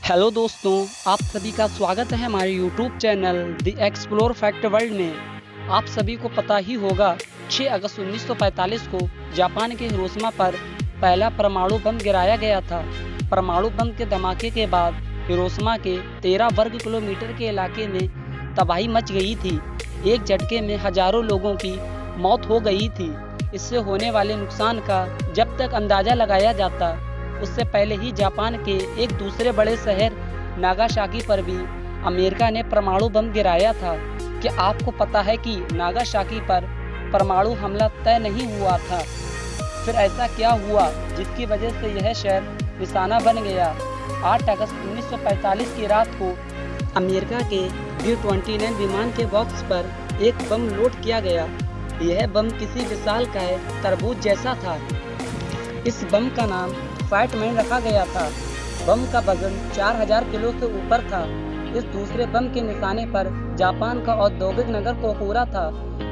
Hello दोस्तों, आप सभी का स्वागत है हमारे YouTube channel the explore fact world में। आप सभी को पता ही होगा 6 अगस्त 1945 को जापान के हिरोशिमा पर पहला परमाणु बम गिराया गया था। परमाणु बम के धमाके के बाद हिरोशिमा के 13 वर्ग किलोमीटर के इलाके में तबाही मच गई थी। एक झटके में हजारों लोगों की मौत हो गई थी। इससे होने वाले नुकसान का जब तक अंदाजा लगाया जाता, उससे पहले ही जापान के एक दूसरे बड़े शहर नागासाकी पर भी अमेरिका ने परमाणु बम गिराया था। क्या आपको पता है कि नागासाकी पर परमाणु हमला तय नहीं हुआ था? फिर ऐसा क्या हुआ जिसकी वजह से यह शहर निशाना बन गया? 8 अगस्त 1945 की रात को अमेरिका के B-29 विमान के बॉक्स पर एक बम लोड किया गया। यह बम किसी विशालकाय तरबूज जैसा था। इस बम का नाम फैटमैन रखा गया था। बम का वजन 4000 किलो से ऊपर था। इस दूसरे बम के निशाने पर जापान का औद्योगिक नगर कोकुरा था।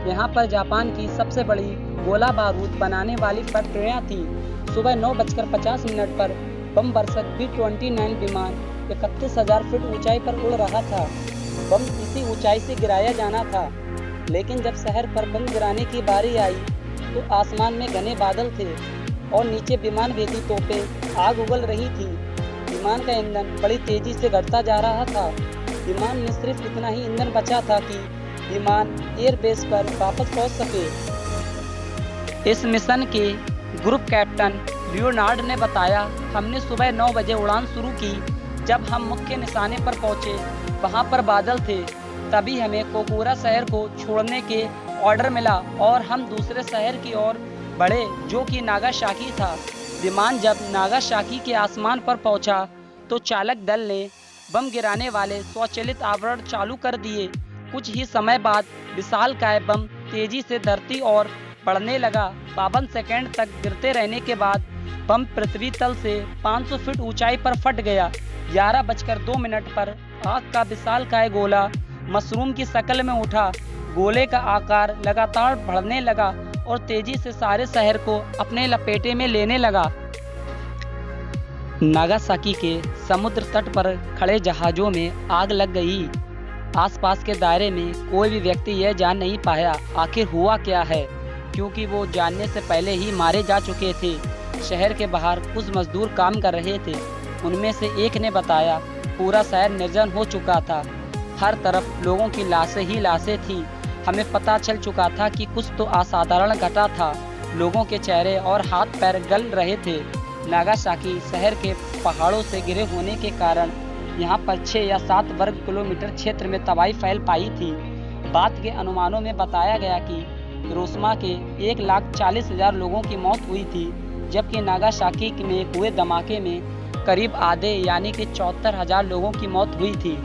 यहाँ पर जापान की सबसे बड़ी गोला बारूद बनाने वाली फैक्ट्रियाँ थी। सुबह 9:50 पर बम बरसक B-29 विमान 31,000 फीट ऊंचाई पर उड़ रहा था। बम इसी ऊंचाई से गिराया जाना था, लेकिन जब शहर पर बम गिराने की बारी आई तो आसमान में घने बादल थे और नीचे विमान भेदी तोपें आग उगल रही थी। विमान का ईंधन बड़ी तेजी से घटता जा रहा था। विमान में सिर्फ इतना ही ईंधन बचा था कि विमान एयरबेस पर वापस पहुंच सके। इस मिशन के ग्रुप कैप्टन लियोनार्ड ने बताया, हमने सुबह 9 बजे उड़ान शुरू की। जब हम मुख्य निशाने पर पहुंचे, वहां पर बादल थे। तभी हमें कोकुरा शहर को छोड़ने के ऑर्डर मिला और हम दूसरे शहर की ओर बढ़े, जो कि नागासाकी था। विमान जब नागासाकी के आसमान पर पहुंचा तो चालक दल ने बम गिराने वाले स्वचालित आवरण चालू कर दिए। कुछ ही समय बाद विशालकाय बम तेजी से धरती और बढ़ने लगा। 52 सेकंड तक गिरते रहने के बाद बम पृथ्वी तल से 500 फीट ऊंचाई पर फट गया। 11:02 पर आग का विशालकाय गोला मशरूम की शक्ल में उठा। गोले का आकार लगातार बढ़ने लगा और तेजी से सारे शहर को अपने लपेटे में लेने लगा। नागासाकी के समुद्र तट पर खड़े जहाज़ों में आग लग गई। आसपास के दायरे में कोई भी व्यक्ति यह जान नहीं पाया आखिर हुआ क्या है, क्योंकि वो जानने से पहले ही मारे जा चुके थे। शहर के बाहर कुछ मजदूर काम कर रहे थे। उनमें से एक ने बताया, पूरा शहर निर्जन हो चुका था। हर तरफ लोगों की लाशें ही लाशें थी। हमें पता चल चुका था कि कुछ तो असाधारण घटा था। लोगों के चेहरे और हाथ पैर गल रहे थे। नागासाकी शहर के पहाड़ों से घिरे होने के कारण यहाँ पर 6 या 7 वर्ग किलोमीटर क्षेत्र में तबाही फैल पाई थी। बाद के अनुमानों में बताया गया कि हिरोशिमा के 1,40,000 लोगों की मौत हुई थी, जबकि नागासाकी में हुए धमाके में करीब आधे यानी कि 74,000 लोगों की मौत हुई थी।